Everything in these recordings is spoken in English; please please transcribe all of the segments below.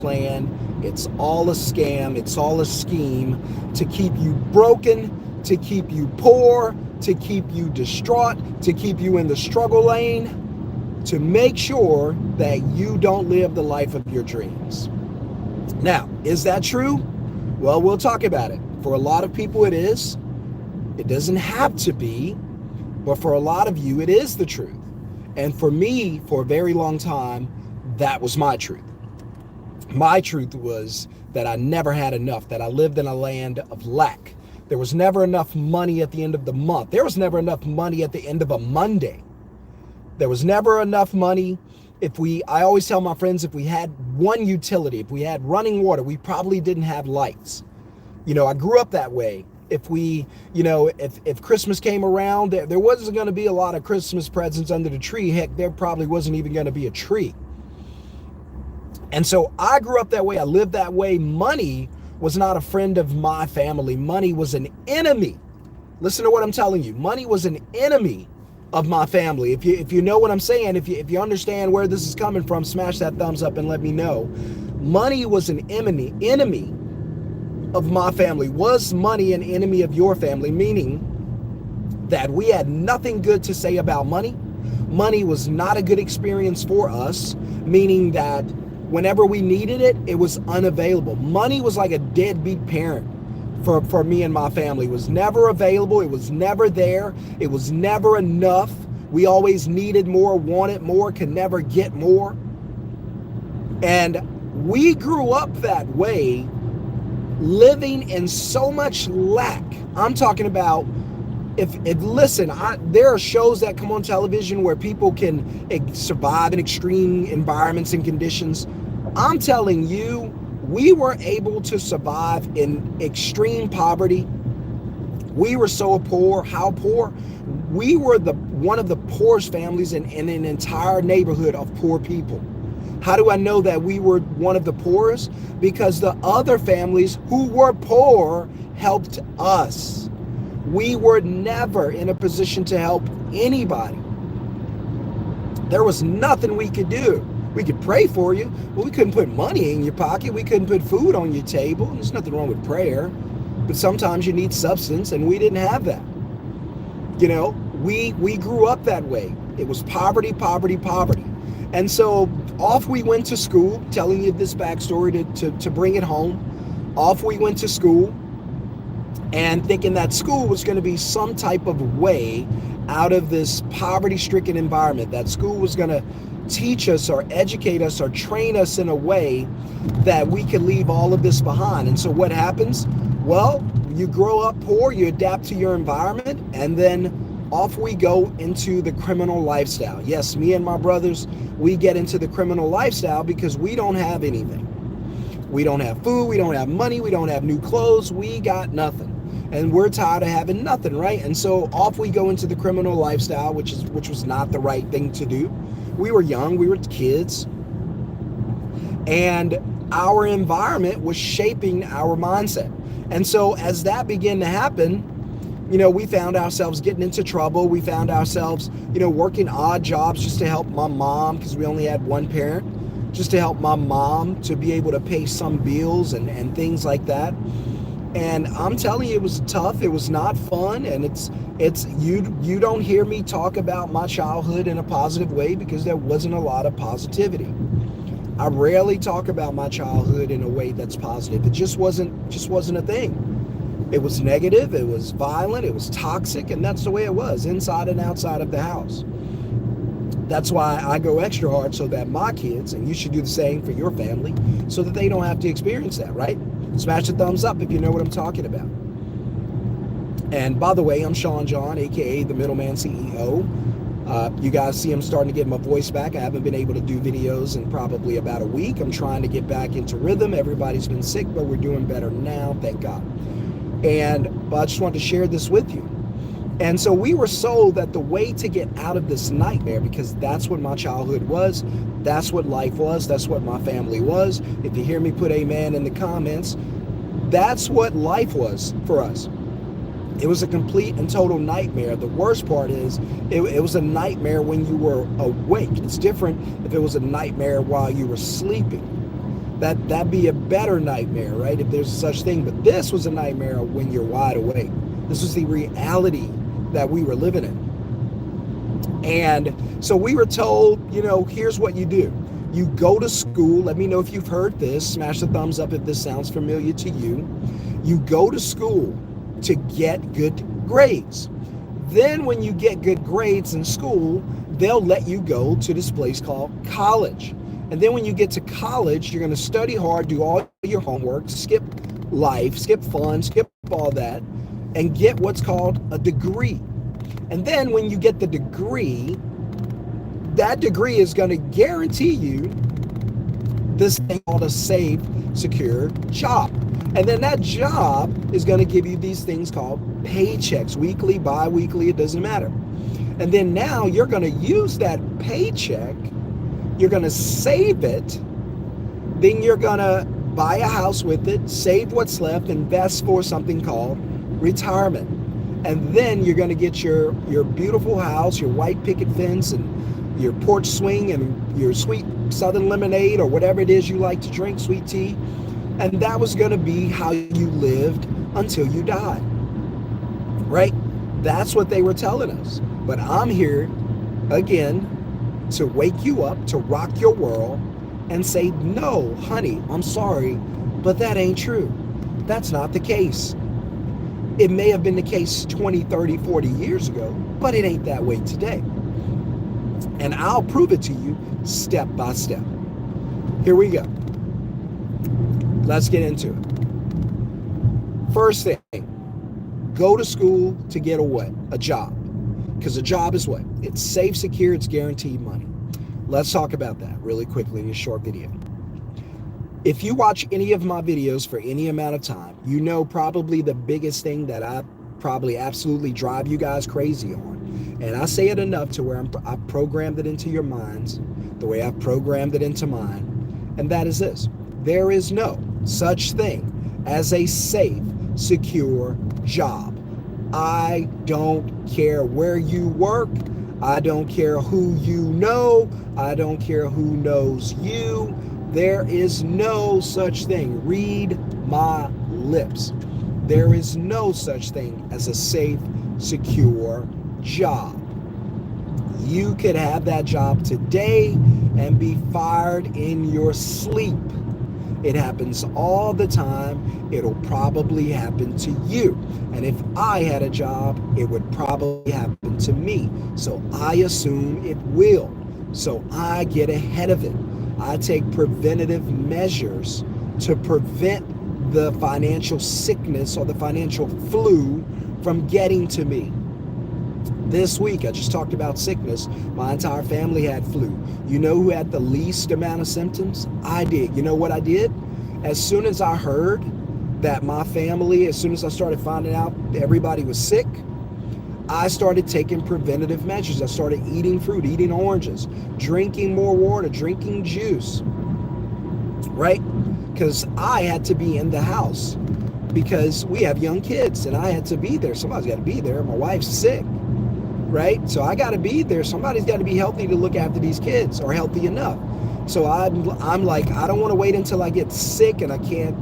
plan. It's all a scam. It's all a scheme to keep you broken, to keep you poor, to keep you distraught, to keep you in the struggle lane, to make sure that you don't live the life of your dreams. Now, is that true? Well, we'll talk about it. For a lot of people, it is. It doesn't have to be, but for a lot of you, it is the truth. And for me, for a very long time, that was my truth. My truth was that I never had enough, that I lived in a land of lack. There was never enough money at the end of the month. There was never enough money at the end of a Monday. There was never enough money. I always tell my friends, if we had one utility, if we had running water, we probably didn't have lights. I grew up that way. If Christmas came around, there wasn't going to be a lot of Christmas presents under the tree. Heck, there probably wasn't even going to be a tree. And so I grew up that way. I lived that way. Money was not a friend of my family. Money was an enemy. Listen to what I'm telling you. Money was an enemy of my family. If you know what I'm saying, if you understand where this is coming from, smash that thumbs up and let me know. Money was an enemy of my family. Was money an enemy of your family? Meaning that we had nothing good to say about money. Money was not a good experience for us, meaning that whenever we needed it, it was unavailable. Money was like a deadbeat parent for me and my family. It was never available. It was never there. It was never enough. We always needed more, wanted more, could never get more. And we grew up that way, living in so much lack. I'm talking about, there are shows that come on television where people can survive in extreme environments and conditions. I'm telling you, we were able to survive in extreme poverty. We were so poor. How poor? We were one of the poorest families in an entire neighborhood of poor people. How do I know that we were one of the poorest? Because the other families who were poor helped us. We were never in a position to help anybody. There was nothing we could do. We could pray for you, but we couldn't put money in your pocket. We couldn't put food on your table. There's nothing wrong with prayer, but sometimes you need substance, and we didn't have that. We grew up that way. It was poverty, poverty, poverty. And so off we went to school, telling you this backstory to bring it home. Off we went to school, and thinking that school was going to be some type of way out of this poverty-stricken environment, that school was going to teach us or educate us or train us in a way that we could leave all of this behind. And so what happens? Well, you grow up poor, you adapt to your environment, and then off we go into the criminal lifestyle. Yes, me and my brothers, we get into the criminal lifestyle because we don't have anything. We don't have food, we don't have money, we don't have new clothes, we got nothing. And we're tired of having nothing, right? And so off we go into the criminal lifestyle, which was not the right thing to do. We were young, we were kids, and our environment was shaping our mindset. And so as that began to happen, we found ourselves getting into trouble. We found ourselves, working odd jobs just to help my mom, because we only had one parent, just to help my mom to be able to pay some bills and things like that. And I'm telling you, it was tough. It was not fun. And you don't hear me talk about my childhood in a positive way because there wasn't a lot of positivity. I rarely talk about my childhood in a way that's positive. It just wasn't a thing. It was negative, it was violent, it was toxic, and that's the way it was, inside and outside of the house. That's why I go extra hard so that my kids, and you should do the same for your family, so that they don't have to experience that, right? Smash the thumbs up if you know what I'm talking about. And by the way, I'm Shon-Jhon, aka the Middleman CEO. You guys see I'm starting to get my voice back. I haven't been able to do videos in probably about a week. I'm trying to get back into rhythm. Everybody's been sick, but we're doing better now, thank God. But I just wanted to share this with you. And so we were sold that the way to get out of this nightmare, because that's what my childhood was, that's what life was, that's what my family was. If you hear me put amen in the comments, that's what life was for us. It was a complete and total nightmare. The worst part is it was a nightmare when you were awake. It's different if it was a nightmare while you were sleeping. That'd be a better nightmare, right? If there's such thing. But this was a nightmare when you're wide awake. This was the reality that we were living in. And so we were told, here's what you do. You go to school. Let me know if you've heard this. Smash the thumbs up if this sounds familiar to you. You go to school to get good grades. Then when you get good grades in school, they'll let you go to this place called college. And then when you get to college, you're going to study hard, do all your homework, skip life, skip fun, skip all that, and get what's called a degree. And then when you get the degree, that degree is going to guarantee you this thing called a safe, secure job. And then that job is going to give you these things called paychecks, weekly, bi-weekly, it doesn't matter. And then now you're going to use that paycheck, you're going to save it, then you're going to buy a house with it, save what's left, invest for something called retirement. And then you're going to get your beautiful house, your white picket fence, and your porch swing, and your sweet southern lemonade, or whatever it is you like to drink, sweet tea. And that was going to be how you lived until you died, right? That's what they were telling us. But I'm here, again, to wake you up, to rock your world, and say, no, honey, I'm sorry, but that ain't true. That's not the case. It may have been the case 20, 30, 40 years ago, but it ain't that way today. And I'll prove it to you step by step. Here we go. Let's get into it. First thing, go to school to get a what? A job. Because a job is what? It's safe, secure, it's guaranteed money. Let's talk about that really quickly in a short video. If you watch any of my videos for any amount of time, you know probably the biggest thing that I probably absolutely drive you guys crazy on. And I say it enough to where I've programmed it into your minds the way I've programmed it into mine. And that is this. There is no such thing as a safe, secure job. I don't care where you work. I don't care who you know. I don't care who knows you. There is no such thing. Read my lips. There is no such thing as a safe, secure job. You could have that job today and be fired in your sleep. It happens all the time. It'll probably happen to you. And if I had a job, it would probably happen to me. So I assume it will. So I get ahead of it. I take preventative measures to prevent the financial sickness or the financial flu from getting to me. This week, I just talked about sickness. My entire family had flu. You know who had the least amount of symptoms? I did. You know what I did? As soon as I heard that my family, as soon as I started finding out everybody was sick, I started taking preventative measures. I started eating fruit, eating oranges, drinking more water, drinking juice, right? Because I had to be in the house because we have young kids and I had to be there. Somebody's got to be there. My wife's sick, right? So I got to be there. Somebody's got to be healthy to look after these kids, or healthy enough. So I'm like, I don't want to wait until I get sick and I can't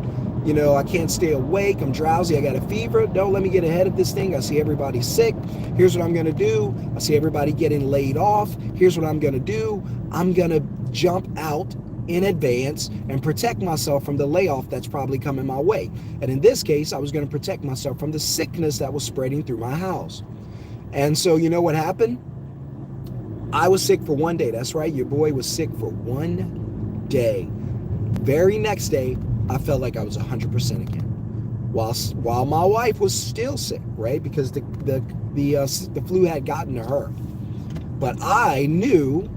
stay awake. I'm drowsy. I got a fever. Don't let me get ahead of this thing. I see everybody sick. Here's what I'm going to do. I see everybody getting laid off. Here's what I'm going to do. I'm going to jump out in advance and protect myself from the layoff that's probably coming my way. And in this case, I was going to protect myself from the sickness that was spreading through my house. And so you know what happened? I was sick for one day. That's right. Your boy was sick for one day. Very next day, I felt like I was 100% again. While my wife was still sick, right? Because the flu had gotten to her. But I knew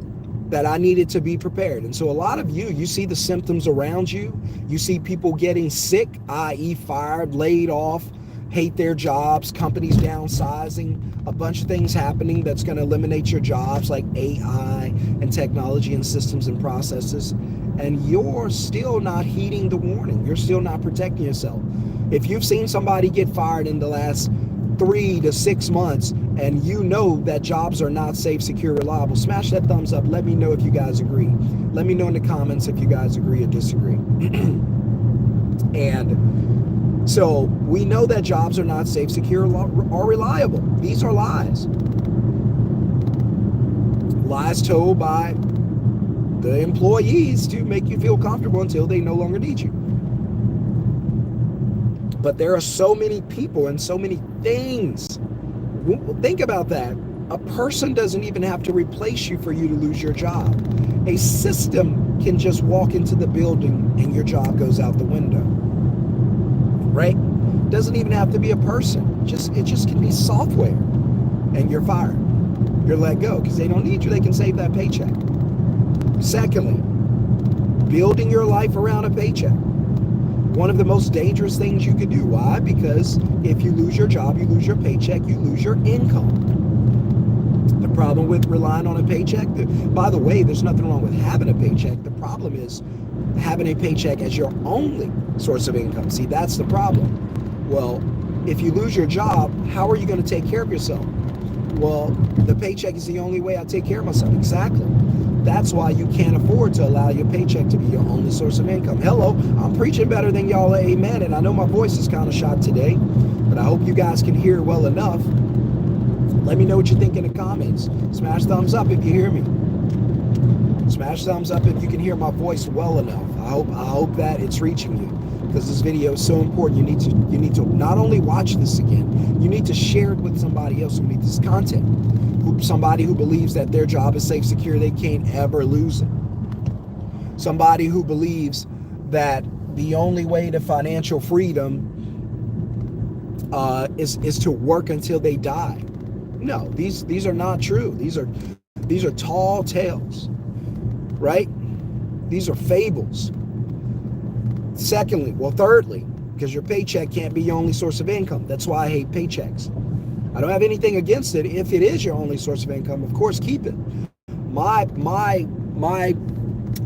that I needed to be prepared. And so a lot of you see the symptoms around you. You see people getting sick, i.e. fired, laid off, hate their jobs, companies downsizing, a bunch of things happening that's going to eliminate your jobs, like AI and technology and systems and processes. And you're still not heeding the warning. You're still not protecting yourself. If you've seen somebody get fired in the last 3 to 6 months and you know that jobs are not safe, secure, reliable, smash that thumbs up. Let me know if you guys agree. Let me know in the comments if you guys agree or disagree. And so we know that jobs are not safe, secure, or reliable. These are lies. Lies told by the employees to make you feel comfortable until they no longer need you. But there are so many people and so many things. Think about that. A person doesn't even have to replace you for you to lose your job. A system can just walk into the building and your job goes out the window. Right? Doesn't even have to be a person. It just can be software. And you're fired. You're let go because they don't need you. They can save that paycheck. Secondly, building your life around a paycheck. One of the most dangerous things you could do. Why? Because if you lose your job, you lose your paycheck, you lose your income. The problem with relying on a paycheck, by the way, there's nothing wrong with having a paycheck. The problem is having a paycheck as your only source of income. See, that's the problem. Well, if you lose your job, how are you going to take care of yourself? Well, the paycheck is the only way I take care of myself. Exactly. That's why you can't afford to allow your paycheck to be your only source of income. Hello, I'm preaching better than y'all, amen. And I know my voice is kind of shot today, but I hope you guys can hear well enough. Let me know what you think in the comments. Smash thumbs up if you hear me. Smash thumbs up if you can hear my voice well enough. I hope that it's reaching you, because this video is so important. You need to not only watch this again, you need to share it with somebody else who needs this content. Somebody who believes that their job is safe, secure, they can't ever lose it. Somebody who believes that the only way to financial freedom is to work until they die. No, these are not true. These are tall tales, right? These are fables. Thirdly, because your paycheck can't be your only source of income. That's why I hate paychecks. I don't have anything against it. If it is your only source of income, of course, keep it. My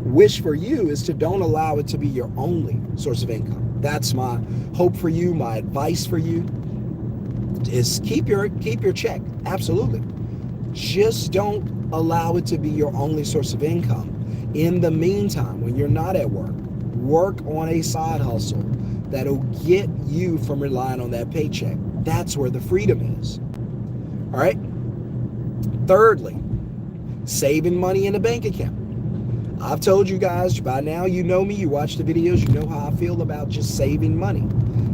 wish for you is to don't allow it to be your only source of income. That's my hope for you. My advice for you is keep your check. Absolutely. Just don't allow it to be your only source of income. In the meantime, when you're not at work, work on a side hustle that'll get you from relying on that paycheck. That's where the freedom is. All right. Thirdly, saving money in a bank account. I've told you guys by now, you know me, you watch the videos, you know how I feel about just saving money.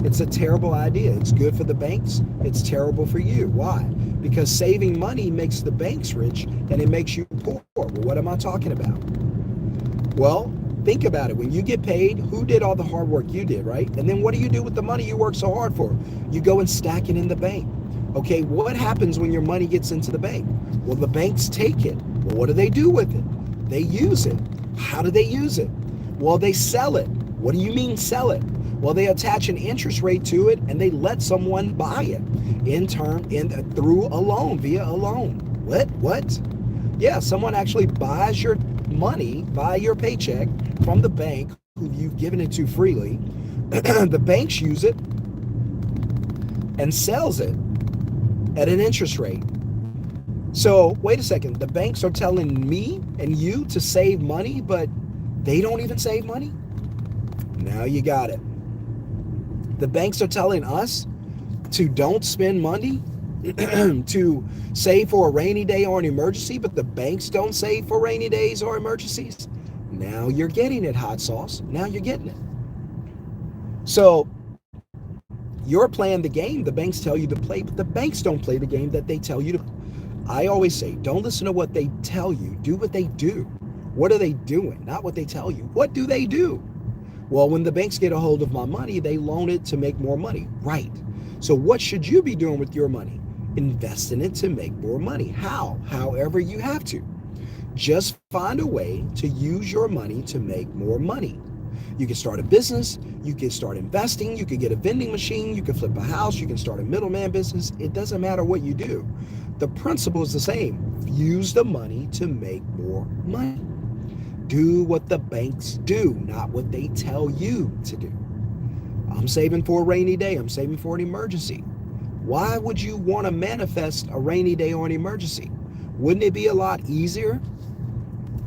It's a terrible idea. It's good for the banks. It's terrible for you. Why? Because saving money makes the banks rich and it makes you poor. Well, what am I talking about? Well, think about it. When you get paid, who did all the hard work? You did, right? And then what do you do with the money you work so hard for? You go and stack it in the bank. Okay, what happens when your money gets into the bank? Well, the banks take it. Well, what do they do with it? They use it. How do they use it? Well, they sell it. What do you mean sell it? Well, they attach an interest rate to it and they let someone buy it through a loan, via a loan. What? Yeah, someone actually buys your money, buy your paycheck from the bank who you've given it to freely. The banks use it and sells it at an interest rate. So wait a second, the banks are telling me and you to save money, but they don't even save money? Now you got it. The banks are telling us to don't spend money, to save for a rainy day or an emergency, but the banks don't save for rainy days or emergencies. Now you're getting it, hot sauce. Now you're getting it. So you're playing the game the banks tell you to play, but the banks don't play the game that they tell you to. I always say, don't listen to what they tell you. Do what they do. What are they doing? Not what they tell you. What do they do? Well, when the banks get a hold of my money, they loan it to make more money. Right. So what should you be doing with your money? Invest in it to make more money. How? However you have to. Just find a way to use your money to make more money. You can start a business, you can start investing, you can get a vending machine, you can flip a house, you can start a middleman business. It doesn't matter what you do. The principle is the same. Use the money to make more money. Do what the banks do, not what they tell you to do. I'm saving for a rainy day. I'm saving for an emergency. Why would you want to manifest a rainy day or an emergency? Wouldn't it be a lot easier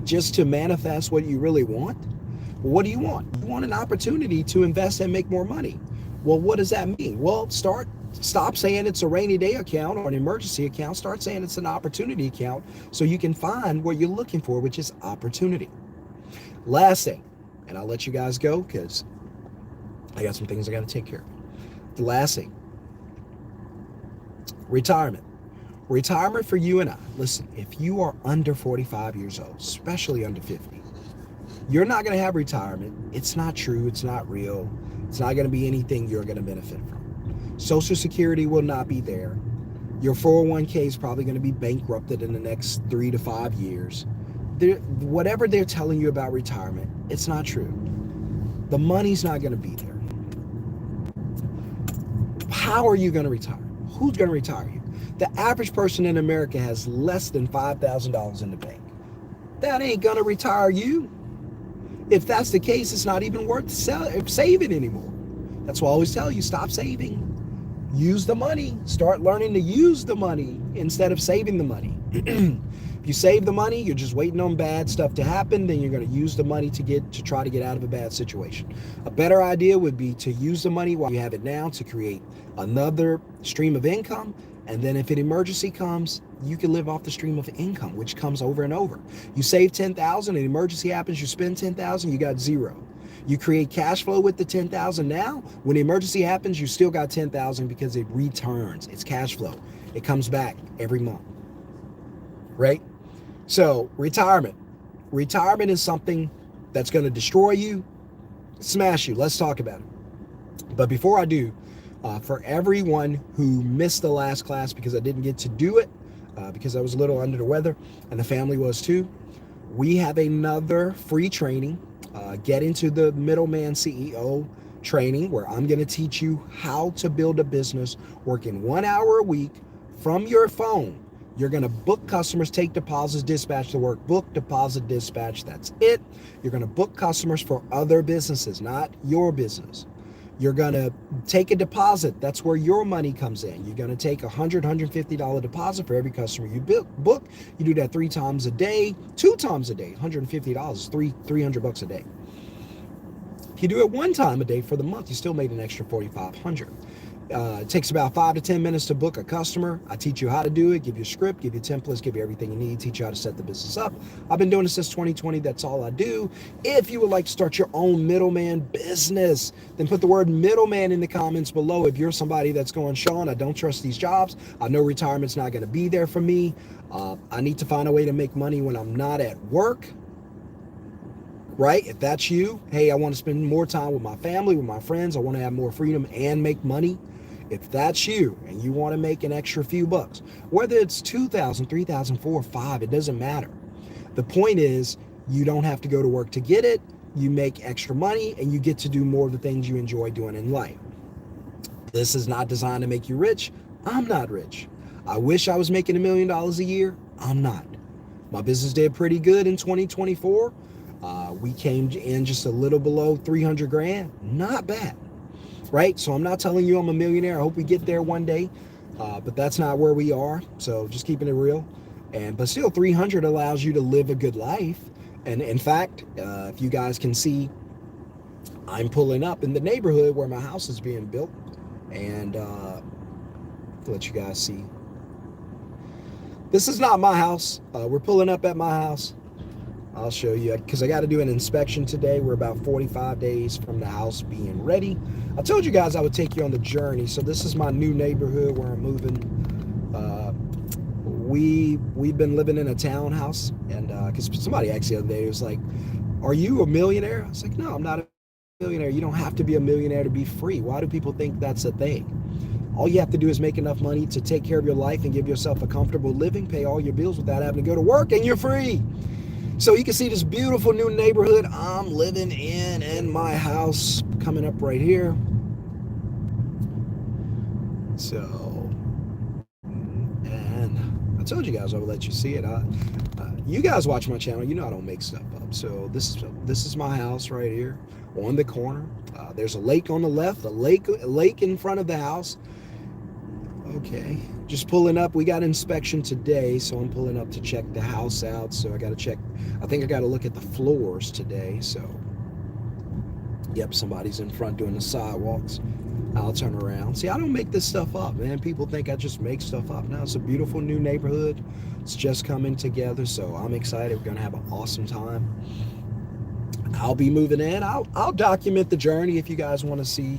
just to manifest what you really want? Well, what do you want? You want an opportunity to invest and make more money. Well, what does that mean? Well, stop saying it's a rainy day account or an emergency account. Start saying it's an opportunity account so you can find what you're looking for, which is opportunity. Last thing, and I'll let you guys go because I got some things I got to take care of. The last thing, retirement. Retirement for you and I. Listen, if you are under 45 years old, especially under 50, you're not going to have retirement. It's not true. It's not real. It's not going to be anything you're going to benefit from. Social Security will not be there. Your 401k is probably going to be bankrupted in the next 3 to 5 years. Whatever they're telling you about retirement, it's not true. The money's not going to be there. How are you going to retire? Who's going to retire you? The average person in America has less than $5,000 in the bank. That ain't going to retire you. If that's the case, it's not even worth saving anymore. That's why I always tell you, stop saving. Use the money. Start learning to use the money instead of saving the money. If you save the money, you're just waiting on bad stuff to happen, then you're going to use the money to try to get out of a bad situation. A better idea would be to use the money while you have it now to create another stream of income. And then if an emergency comes, you can live off the stream of income, which comes over and over. You save 10,000, an emergency happens, you spend 10,000, you got zero. You create cash flow with the 10,000 now. When the emergency happens, you still got 10,000 because it returns. It's cash flow. It comes back every month, right? So retirement. Retirement is something that's going to destroy you, smash you. Let's talk about it. But before I do, for everyone who missed the last class because I didn't get to do it, because I was a little under the weather and the family was too, we have another free training. Get into the Middleman CEO training where I'm going to teach you how to build a business working 1 hour a week from your phone. You're going to book customers, take deposits, dispatch the work, book, deposit, dispatch. That's it. You're going to book customers for other businesses, not your business. You're going to take a deposit. That's where your money comes in. You're going to take $100, $150 deposit for every customer you book. You do that 3 times a day, 2 times a day. $150 is $300 a day. If you do it 1 time a day for the month, you still made an extra $4,500. It takes about 5 to 10 minutes to book a customer. I teach you how to do it, give you a script, give you templates, give you everything you need, teach you how to set the business up. I've been doing this since 2020. That's all I do. If you would like to start your own middleman business, then put the word middleman in the comments below. If you're somebody that's going, Sean, I don't trust these jobs. I know retirement's not going to be there for me. I need to find a way to make money when I'm not at work. Right? If that's you, hey, I want to spend more time with my family, with my friends. I want to have more freedom and make money. If that's you and you want to make an extra few bucks, whether it's 2,000, 3,000, 4, 5, it doesn't matter. The point is you don't have to go to work to get it. You make extra money and you get to do more of the things you enjoy doing in life. This is not designed to make you rich. I'm not rich. I wish I was making $1 million a year. I'm not. My business did pretty good in 2024. We came in just a little below 300 grand. Not bad. Right? So I'm not telling you I'm a millionaire. I hope we get there one day, but that's not where we are. So just keeping it real. But still 300 allows you to live a good life. And in fact, if you guys can see, I'm pulling up in the neighborhood where my house is being built, and to let you guys see, this is not my house. We're pulling up at my house. I'll show you because I got to do an inspection today. We're about 45 days from the house being ready. I told you guys I would take you on the journey. So this is my new neighborhood where I'm moving. We've been living in a townhouse, and because somebody asked the other day, it was like, "Are you a millionaire?" I was like, "No, I'm not a millionaire. You don't have to be a millionaire to be free. Why do people think that's a thing? All you have to do is make enough money to take care of your life and give yourself a comfortable living, pay all your bills without having to go to work, and you're free." So you can see this beautiful new neighborhood I'm living in my house coming up right here. So, and I told you guys I would let you see it. You guys watch my channel, you know I don't make stuff up. So this is my house right here on the corner. There's a lake on the left, a lake in front of the house. Okay, just pulling up. We got inspection today, so I'm pulling up to check the house out. So I got to check. I think I got to look at the floors today. So, yep, somebody's in front doing the sidewalks. I'll turn around. See, I don't make this stuff up, man. People think I just make stuff up. Now, it's a beautiful new neighborhood. It's just coming together, so I'm excited. We're going to have an awesome time. I'll be moving in. I'll document the journey if you guys want to see.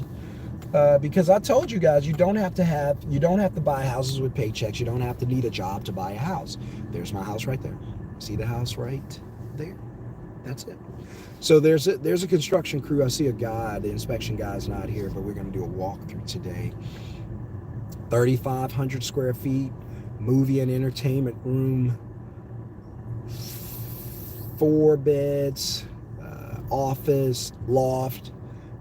Because I told you guys, you don't have to buy houses with paychecks. You don't have to need a job to buy a house. There's my house right there. See the house right there? That's it. So there's a construction crew. I see a guy. The inspection guy's not here, but we're going to do a walkthrough today. 3,500 square feet, movie and entertainment room, 4 beds, office, loft,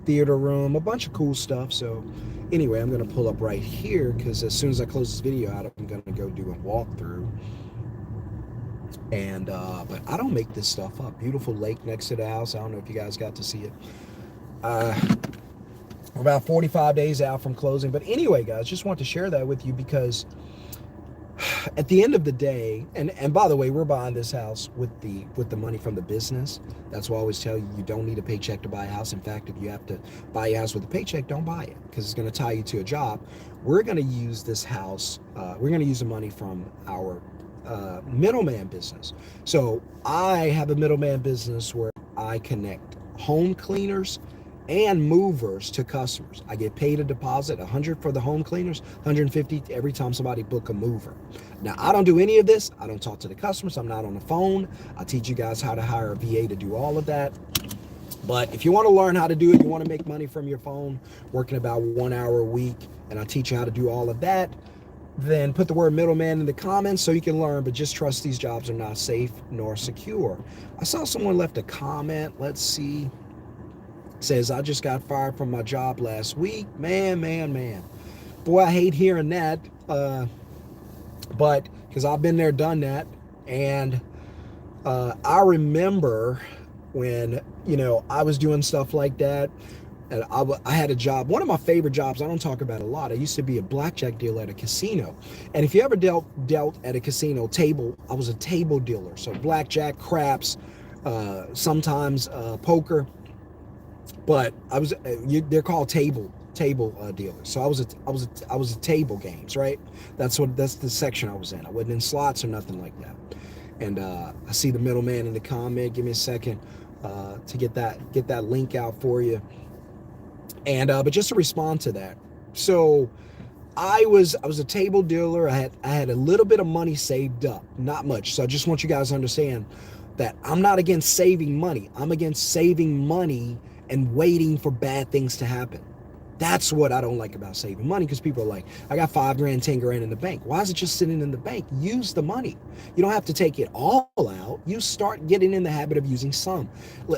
theater room, a bunch of cool stuff. So anyway, I'm going to pull up right here because as soon as I close this video out, I'm going to go do a walkthrough. And but I don't make this stuff up. Beautiful lake next to the house. I don't know if you guys got to see it. We're about 45 days out from closing. But anyway, guys, just want to share that with you because at the end of the day, and by the way, we're buying this house with the money from the business. That's why I always tell you, you don't need a paycheck to buy a house. In fact, if you have to buy a house with a paycheck, don't buy it because it's going to tie you to a job. We're going to use this house. We're going to use the money from our middleman business. So I have a middleman business where I connect home cleaners and movers to customers. I get paid a deposit, $100 for the home cleaners, $150 every time somebody book a mover. Now, I don't do any of this. I don't talk to the customers. I'm not on the phone. I teach you guys how to hire a VA to do all of that. But if you want to learn how to do it, you want to make money from your phone, working about 1 hour a week, and I teach you how to do all of that, then put the word middleman in the comments so you can learn, but just trust these jobs are not safe nor secure. I saw someone left a comment. Let's see. It says, I just got fired from my job last week. Man. Boy, I hate hearing that. But because I've been there, done that. And I remember when, I was doing stuff like that. And I had a job, one of my favorite jobs, I don't talk about a lot. I used to be a blackjack dealer at a casino. And if you ever dealt at a casino table, I was a table dealer. So blackjack, craps, sometimes poker. But they're called table dealers. So I was a table games, right? That's the section I was in. I wasn't in slots or nothing like that. And I see the middleman in the comment. Give me a second to get that link out for you. And but just to respond to that, so I was a table dealer. I had a little bit of money saved up, not much. So I just want you guys to understand that I'm not against saving money. I'm against saving money and waiting for bad things to happen. That's what I don't like about saving money, because people are like, I got $5 grand, 10 grand in the bank. Why is it just sitting in the bank? Use the money. You don't have to take it all out. You start getting in the habit of using some.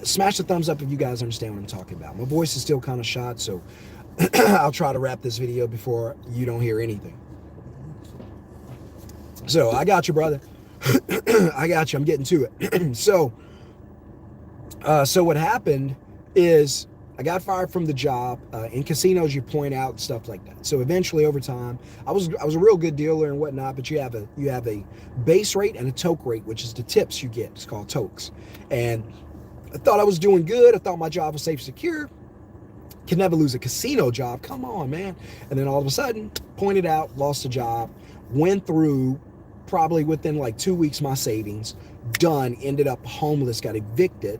Smash the thumbs up if you guys understand what I'm talking about. My voice is still kind of shot, so I'll try to wrap this video before you don't hear anything. So I got you, brother. I got you. I'm getting to it. So what happened is I got fired from the job. In casinos, you point out stuff like that. So eventually, over time, I was a real good dealer and whatnot. But you have a base rate and a toke rate, which is the tips you get. It's called tokes. And I thought I was doing good. I thought my job was safe, secure. Can never lose a casino job. Come on, man. And then all of a sudden, pointed out, lost a job. Went through probably within like 2 weeks my savings. Done. Ended up homeless. Got evicted.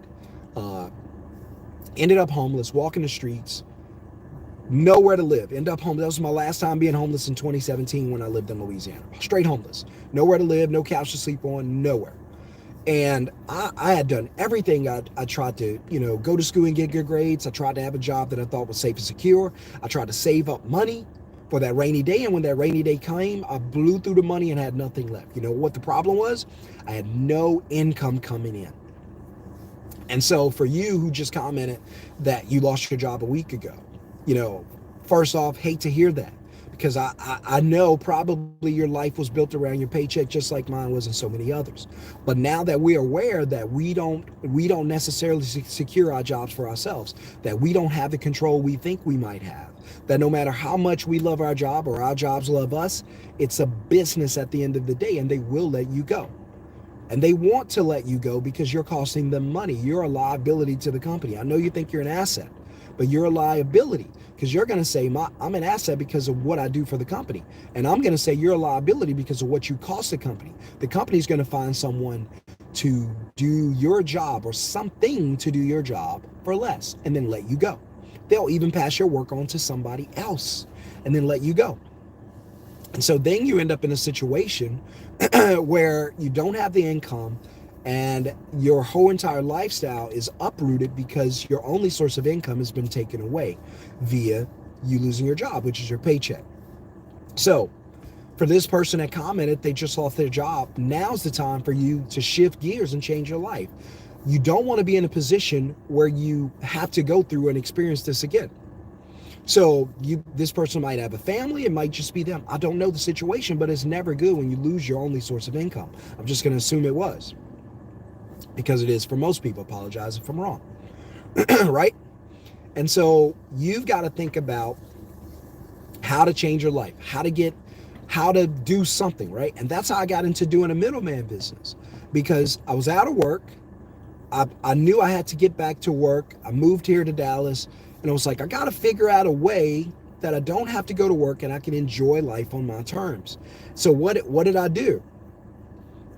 Ended up homeless, walking the streets, nowhere to live. Ended up homeless. That was my last time being homeless in 2017 when I lived in Louisiana. Straight homeless. Nowhere to live, no couch to sleep on, nowhere. And I had done everything. I tried to, go to school and get good grades. I tried to have a job that I thought was safe and secure. I tried to save up money for that rainy day. And when that rainy day came, I blew through the money and had nothing left. You know what the problem was? I had no income coming in. And so for you who just commented that you lost your job a week ago, first off, hate to hear that, because I know probably your life was built around your paycheck just like mine was and so many others. But now that we're aware that we don't necessarily secure our jobs for ourselves, that we don't have the control we think we might have, that no matter how much we love our job or our jobs love us, it's a business at the end of the day, and they will let you go. And they want to let you go because you're costing them money. You're a liability to the company. I know you think you're an asset, but you're a liability, because you're going to say, I'm an asset because of what I do for the company. And I'm going to say you're a liability because of what you cost the company. The company's going to find someone to do your job or something to do your job for less and then let you go. They'll even pass your work on to somebody else and then let you go. And so then you end up in a situation where you don't have the income and your whole entire lifestyle is uprooted because your only source of income has been taken away via you losing your job, which is your paycheck. So for this person that commented, they just lost their job. Now's the time for you to shift gears and change your life. You don't want to be in a position where you have to go through and experience this again. So this person might have a family. It might just be them. I don't know the situation, but it's never good when you lose your only source of income. I'm just going to assume it was, because it is for most people. Apologize if I'm wrong. Right? And so you've got to think about how to change your life, how to do something, right? And that's how I got into doing a middleman business, because I was out of work. I knew I had to get back to work. I moved here to Dallas, and I was like, I got to figure out a way that I don't have to go to work and I can enjoy life on my terms. So what did I do?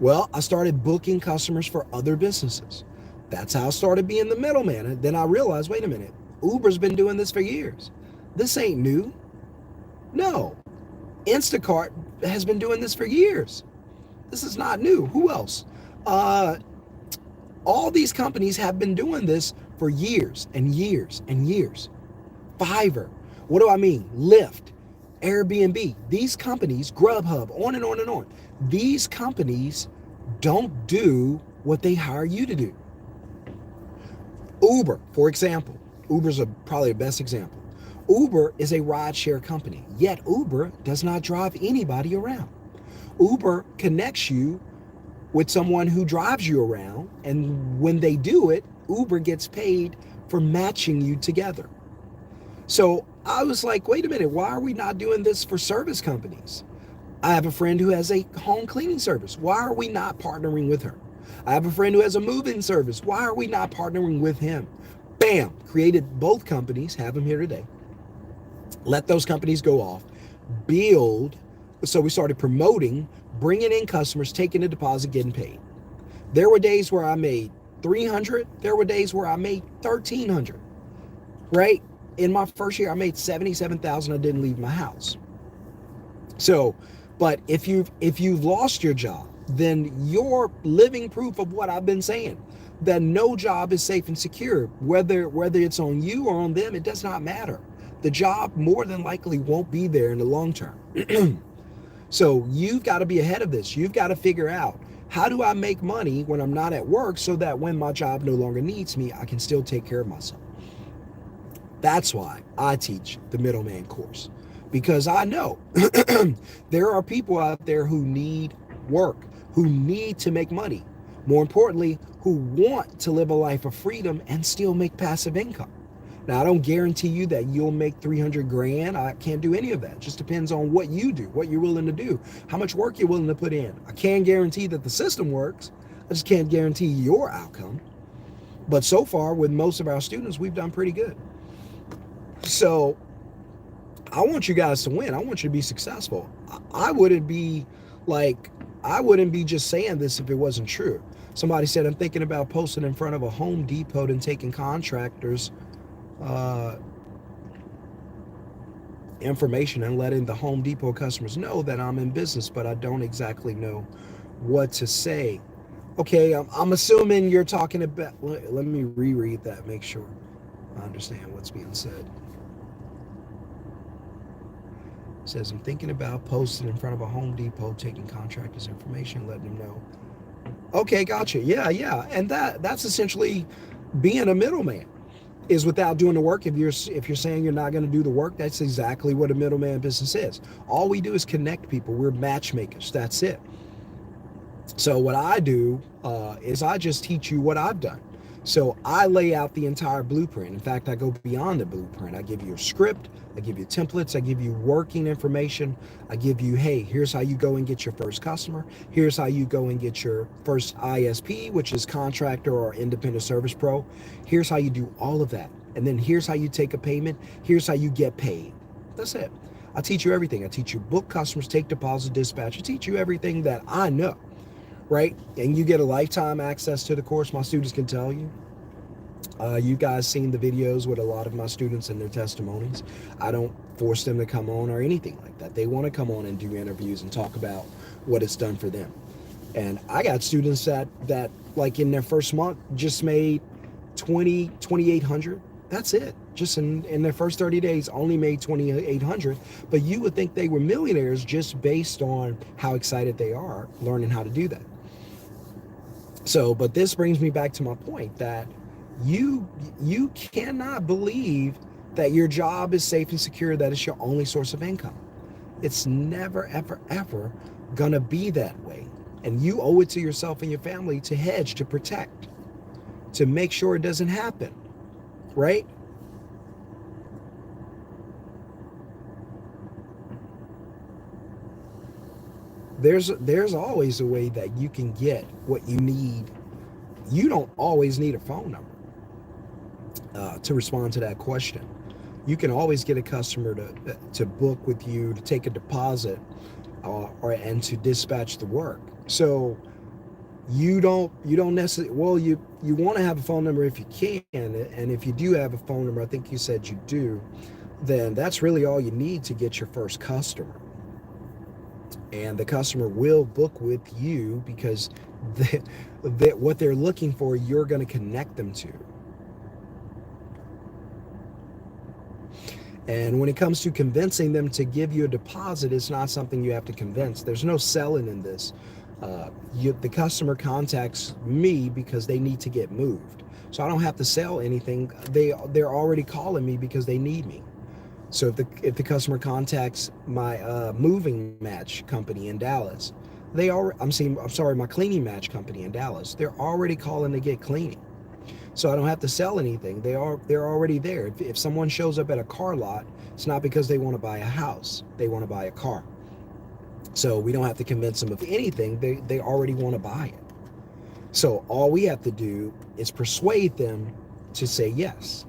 Well, I started booking customers for other businesses. That's how I started being the middleman. And then I realized, wait a minute, Uber's been doing this for years. This ain't new. No, Instacart has been doing this for years. This is not new. Who else? All these companies have been doing this for years and years and years. Fiverr, what do I mean? Lyft, Airbnb, these companies, Grubhub, on and on and on. These companies don't do what they hire you to do. Uber, for example. Uber's probably the best example. Uber is a rideshare company, yet Uber does not drive anybody around. Uber connects you with someone who drives you around, and when they do it, Uber gets paid for matching you together. So I was like, wait a minute, why are we not doing this for service companies? I have a friend who has a home cleaning service. Why are we not partnering with her? I have a friend who has a move-in service. Why are we not partnering with him? Bam, created both companies, have them here today. Let those companies go off, build. So we started promoting, bringing in customers, taking a deposit, getting paid. There were days where I made $300. There were days where I made $1,300, right? In my first year, I made $77,000. I didn't leave my house. So, but if you've lost your job, then you're living proof of what I've been saying, that no job is safe and secure. Whether it's on you or on them, it does not matter. The job more than likely won't be there in the long term. So you've got to be ahead of this. You've got to figure out, how do I make money when I'm not at work so that when my job no longer needs me, I can still take care of myself? That's why I teach the Middleman course, because I know there are people out there who need work, who need to make money. More importantly, who want to live a life of freedom and still make passive income. Now, I don't guarantee you that you'll make 300 grand. I can't do any of that. It just depends on what you do, what you're willing to do, how much work you're willing to put in. I can guarantee that the system works. I just can't guarantee your outcome. But so far, with most of our students, we've done pretty good. So I want you guys to win. I want you to be successful. I wouldn't be just saying this if it wasn't true. Somebody said, I'm thinking about posting in front of a Home Depot and taking contractors information and letting the Home Depot customers know that I'm in business, but I don't exactly know what to say. Okay, I'm assuming you're talking about, let me reread that, make sure I understand what's being said. It says, I'm thinking about posting in front of a Home Depot, taking contractors information, letting them know. Okay, gotcha. Yeah. And that's essentially being a middleman. is without doing the work. If you're saying you're not going to do the work, that's exactly what a middleman business is. All we do is connect people. We're matchmakers. That's it. So what I do is I just teach you what I've done. So I lay out the entire blueprint. In fact, I go beyond the blueprint. I give you a script, I give you templates, I give you working information. I give you, hey, here's how you go and get your first customer. Here's how you go and get your first ISP, which is contractor or independent service pro. Here's how you do all of that. And then here's how you take a payment. Here's how you get paid. That's it. I teach you everything. I teach you book customers, take deposit, dispatch. I teach you everything that I know. Right? And you get a lifetime access to the course. My students can tell you. You guys seen the videos with a lot of my students and their testimonies. I don't force them to come on or anything like that. They want to come on and do interviews and talk about what it's done for them. And I got students that like in their first month just made $2,800. That's it. Just in their first 30 days only made $2,800. But you would think they were millionaires just based on how excited they are learning how to do that. So, but this brings me back to my point that you cannot believe that your job is safe and secure, that it's your only source of income. It's never, ever, ever gonna be that way. And you owe it to yourself and your family to hedge, to protect, to make sure it doesn't happen, right? There's always a way that you can get what you need. You don't always need a phone number to respond to that question. You can always get a customer to book with you, to take a deposit, and to dispatch the work. So you don't necessarily, well, you want to have a phone number if you can, and if you do have a phone number, I think you said you do, then that's really all you need to get your first customer. And the customer will book with you because what they're looking for, you're going to connect them to. And when it comes to convincing them to give you a deposit, it's not something you have to convince. There's no selling in this. The customer contacts me because they need to get moved. So I don't have to sell anything. They're already calling me because they need me. So if the customer contacts my moving match company in Dallas, my cleaning match company in Dallas, they're already calling to get cleaning. So I don't have to sell anything. They're already there. If someone shows up at a car lot, it's not because they want to buy a house. They want to buy a car. So we don't have to convince them of anything. They already want to buy it. So all we have to do is persuade them to say yes.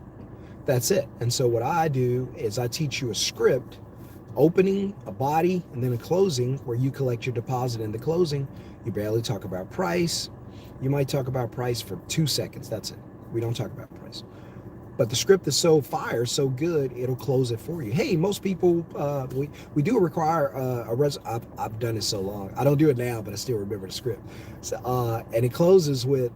That's it. And so what I do is I teach you a script, opening, a body, and then a closing where you collect your deposit in the closing. You barely talk about price. You might talk about price for 2 seconds. That's it. We don't talk about price. But the script is so fire, so good, it'll close it for you. Hey, most people, we do require I've done it so long. I don't do it now, but I still remember the script. So, and it closes with,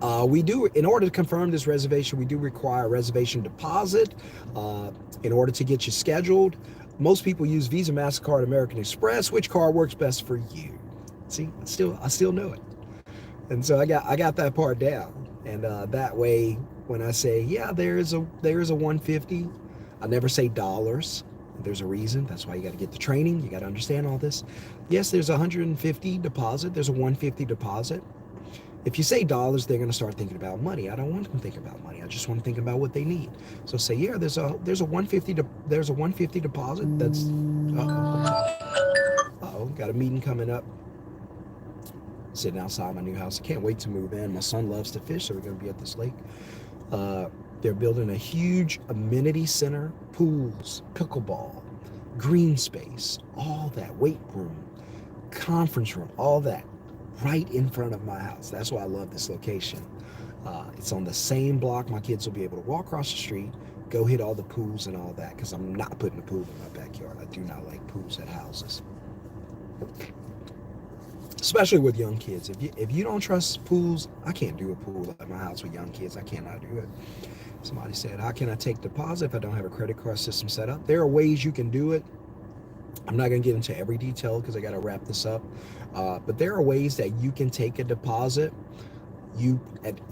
in order to confirm this reservation, we do require a reservation deposit in order to get you scheduled. Most people use Visa, MasterCard, American Express. Which card works best for you? See, I still know it. And so I got that part down. And that way, when I say, yeah, there is a 150, I never say dollars. There's a reason. That's why you got to get the training. You got to understand all this. Yes, there's a 150 deposit. There's a 150 deposit. If you say dollars, they're going to start thinking about money. I don't want them to think about money. I just want them to think about what they need. So say, yeah, there's a 150 deposit. That's got a meeting coming up. Sitting outside my new house. I can't wait to move in. My son loves to fish, so we're going to be at this lake. They're building a huge amenity center, pools, pickleball, green space, all that, weight room, conference room, all that right in front of my house. That's why I love this location. It's on the same block. My kids will be able to walk across the street, go hit all the pools and all that, because I'm not putting a pool in my backyard. I do not like pools at houses, especially with young kids. If you don't trust pools, I can't do a pool at my house with young kids. I cannot do it. Somebody said, how can I take deposit if I don't have a credit card system set up? There are ways you can do it. I'm not going to get into every detail because I got to wrap this up. But there are ways that you can take a deposit.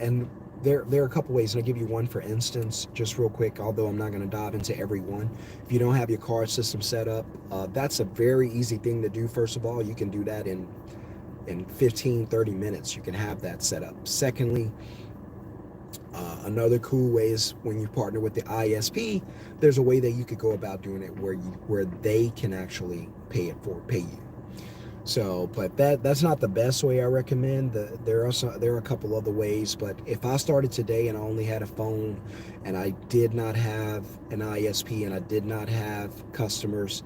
And there are a couple ways, and I'll give you one for instance, just real quick, although I'm not going to dive into every one. If you don't have your card system set up, that's a very easy thing to do. First of all, you can do that in 15-30 minutes. You can have that set up. Secondly, another cool way is when you partner with the ISP, there's a way that you could go about doing it where they can actually pay you. So, but that's not the best way I recommend. There are a couple other ways, but if I started today and I only had a phone and I did not have an ISP and I did not have customers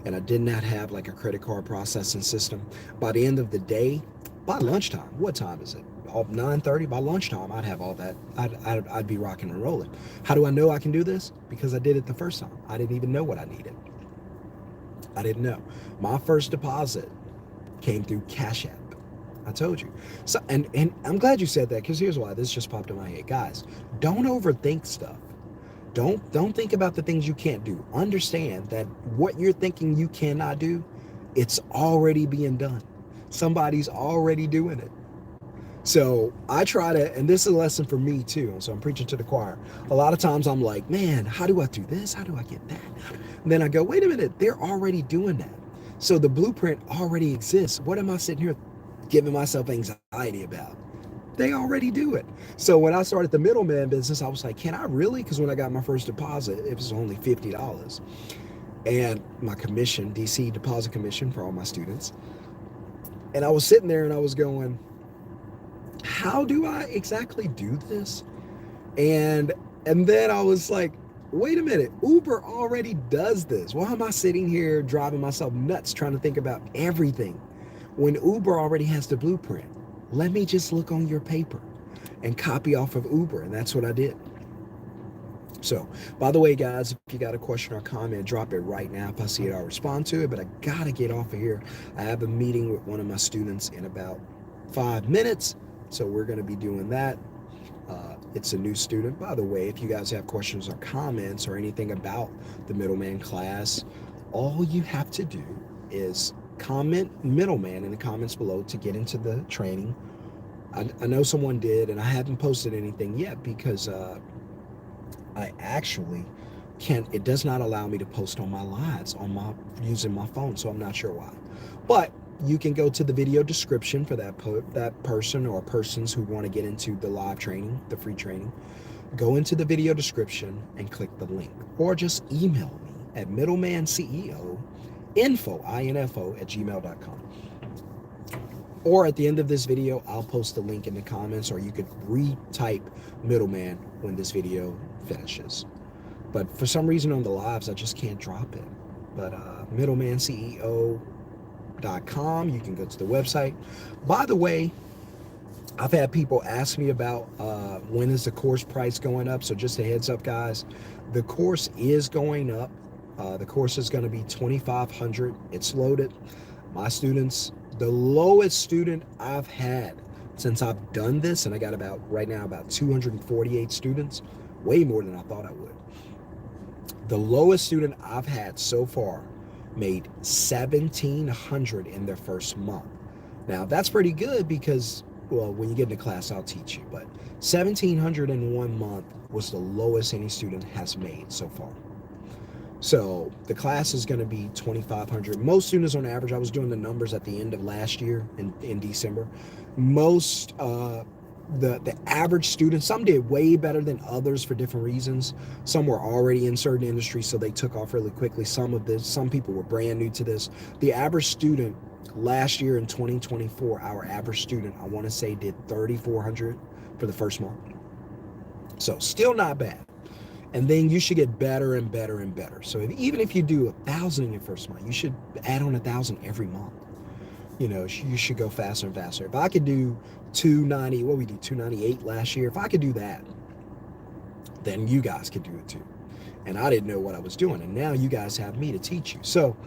and I did not have like a credit card processing system, by the end of the day, by lunchtime, what time is it? 9:30. By lunchtime, I'd have all that. I'd be rocking and rolling. How do I know I can do this? Because I did it the first time. I didn't even know what I needed. I didn't know. My first deposit came through Cash App. I told you. So, and I'm glad you said that, because here's why. This just popped in my head. Guys, don't overthink stuff. Don't think about the things you can't do. Understand that what you're thinking you cannot do, it's already being done. Somebody's already doing it. So I try to, and this is a lesson for me too. So I'm preaching to the choir. A lot of times I'm like, man, how do I do this? How do I get that? And then I go, wait a minute, they're already doing that. So the blueprint already exists. What am I sitting here giving myself anxiety about? They already do it. So when I started the middleman business, I was like, can I really? Because when I got my first deposit, it was only $50. And my commission, DC deposit commission for all my students. And I was sitting there and I was going, how do I exactly do this? And then I was like, wait a minute, Uber already does this. Why am I sitting here driving myself nuts trying to think about everything when Uber already has the blueprint? Let me just look on your paper and copy off of Uber. And that's what I did. So, by the way, guys, if you got a question or comment, drop it right now. If I see it, I'll respond to it. But I got to get off of here. I have a meeting with one of my students in about 5 minutes. So we're going to be doing that. It's a new student. By the way, if you guys have questions or comments or anything about the middleman class, all you have to do is comment middleman in the comments below to get into the training. I know someone did, and I haven't posted anything yet because I actually can't. It does not allow me to post on my lives using my phone, so I'm not sure why. But you can go to the video description for that person or persons who want to get into the live training, the free training. Go into the video description and click the link, or just email me at middlemanceoinfo @gmail.com. Or at the end of this video, I'll post the link in the comments, or you could retype middleman when this video finishes. But for some reason on the lives, I just can't drop it. But middlemanceoinfo.com, you can go to the website. By the way, I've had people ask me about when is the course price going up. So just a heads up, guys, the course is going up. The course is going to be $2,500. It's loaded. My students, the lowest student I've had since I've done this, and I got right now about 248 students, way more than I thought I would. The lowest student I've had so far made $1,700 in their first month. Now that's pretty good because, well, when you get into class, I'll teach you, but $1,700 in 1 month was the lowest any student has made so far. So the class is going to be $2,500. Most students on average, I was doing the numbers at the end of last year in December. Most, the average student, some did way better than others for different reasons. Some were already in certain industries, so they took off really quickly. Some people were brand new to this. The average student last year in 2024, our average student, I want to say, did $3,400 for the first month. So still not bad. And then you should get better and better and better. So even if you do 1,000 in your first month, you should add on 1,000 every month. You know, you should go faster and faster. If I could do 290, what we did 298 last year, if I could do that, then you guys could do it too. And I didn't know what I was doing, and now you guys have me to teach you. So,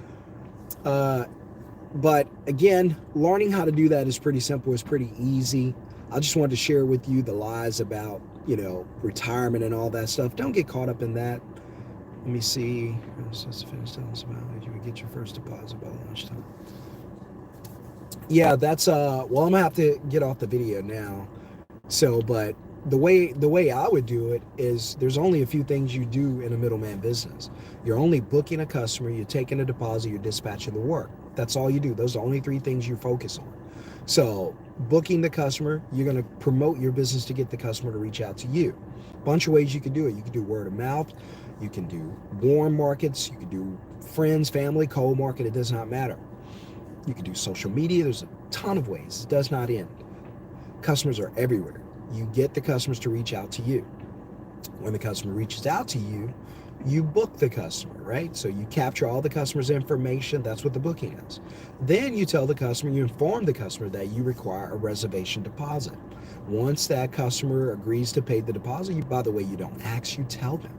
but again, learning how to do that is pretty simple. It's pretty easy. I just wanted to share with you the lies about, you know, retirement and all that stuff. Don't get caught up in that. Let me see. Let's finish telling us about you would get your first deposit by lunchtime. Yeah, that's well, I'm gonna have to get off the video now. So, but the way I would do it is there's only a few things you do in a middleman business. You're only booking a customer, you're taking a deposit, you're dispatching the work. That's all you do. Those are the only three things you focus on. So booking the customer, you're going to promote your business to get the customer to reach out to you. Bunch of ways you can do it. You can do word of mouth, you can do warm markets, you can do friends, family, cold market. It does not matter. You can do social media. There's a ton of ways. It does not end. Customers are everywhere. You get the customers to reach out to you. When the customer reaches out to you, you book the customer, right? So you capture all the customer's information. That's what the booking is. Then you tell the customer, you inform the customer that you require a reservation deposit. Once that customer agrees to pay the deposit, by the way, you don't ask, you tell them.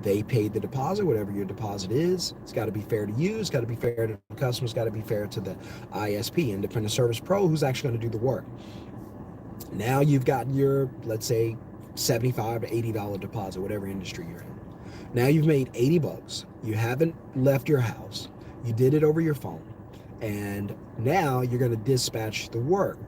They paid the deposit, whatever your deposit is. It's got to be fair to you. It's got to be fair to the customer. It's got to be fair to the ISP, Independent Service Pro, who's actually going to do the work. Now you've got your, let's say, $75 to $80 deposit, whatever industry you're in. Now you've made 80 bucks. You haven't left your house. You did it over your phone. And now you're going to dispatch the work.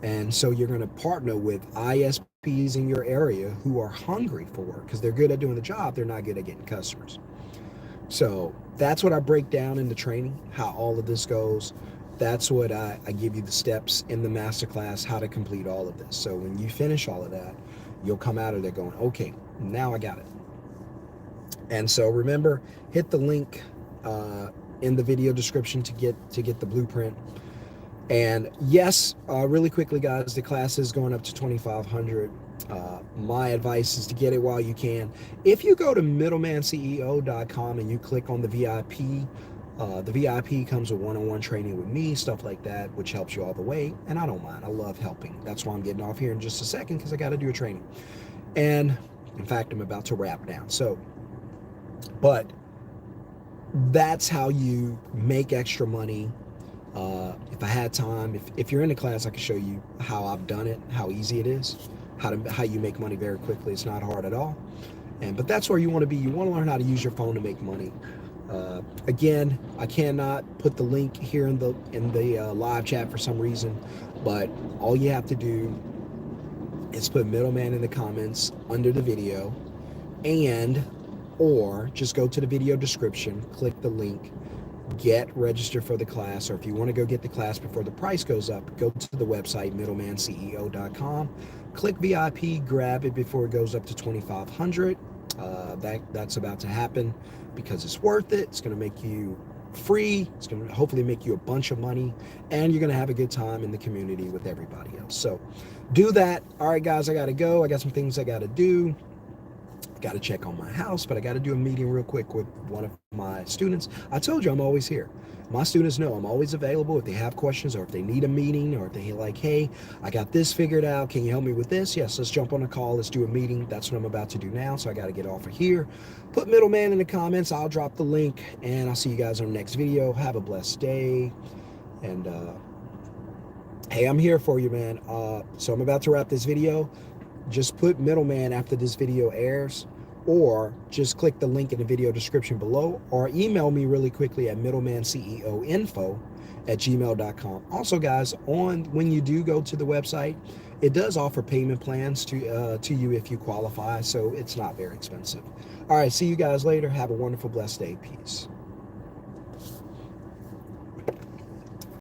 And so you're going to partner with ISPs in your area who are hungry for work because they're good at doing the job. They're not good at getting customers. So that's what I break down in the training, how all of this goes. That's what I give you the steps in the masterclass, how to complete all of this. So when you finish all of that, you'll come out of there going, okay, now I got it. And so remember, hit the link in the video description to get the blueprint. And yes, really quickly, guys, the class is going up to 2,500. My advice is to get it while you can. If you go to middlemanCEO.com and you click on the VIP comes with one-on-one training with me, stuff like that, which helps you all the way. And I don't mind. I love helping. That's why I'm getting off here in just a second, because I got to do a training. And in fact, I'm about to wrap down. But that's how you make extra money. If I had time, if you're in the class, I can show you how I've done it, how easy it is, how you make money very quickly. It's not hard at all. But that's where you want to be. You want to learn how to use your phone to make money. Again, I cannot put the link here in the live chat for some reason, but all you have to do is put middleman in the comments under the video, or just go to the video description, click the link, get registered for the class. Or if you want to go get the class before the price goes up, go to the website middlemanCEO.com, click VIP, grab it before it goes up to 2,500. That's about to happen because it's worth it. It's going to make you free. It's going to hopefully make you a bunch of money, and you're going to have a good time in the community with everybody else. So do that. All right, guys, I got to go. I got some things I got to do. Got to check on my house, but I got to do a meeting real quick with one of my students. I told you I'm always here. My students know I'm always available if they have questions, or if they need a meeting, or if they're like, hey, I got this figured out. Can you help me with this? Yes, let's jump on a call. Let's do a meeting. That's what I'm about to do now. So I got to get off of here. Put middleman in the comments. I'll drop the link, and I'll see you guys on the next video. Have a blessed day. And hey, I'm here for you, man. So I'm about to wrap this video. Just put middleman after this video airs, or just click the link in the video description below, or email me really quickly at middlemanceoinfo@gmail.com. Also, guys, when you do go to the website, it does offer payment plans to you if you qualify, so it's not very expensive. All right, see you guys later. Have a wonderful, blessed day. Peace.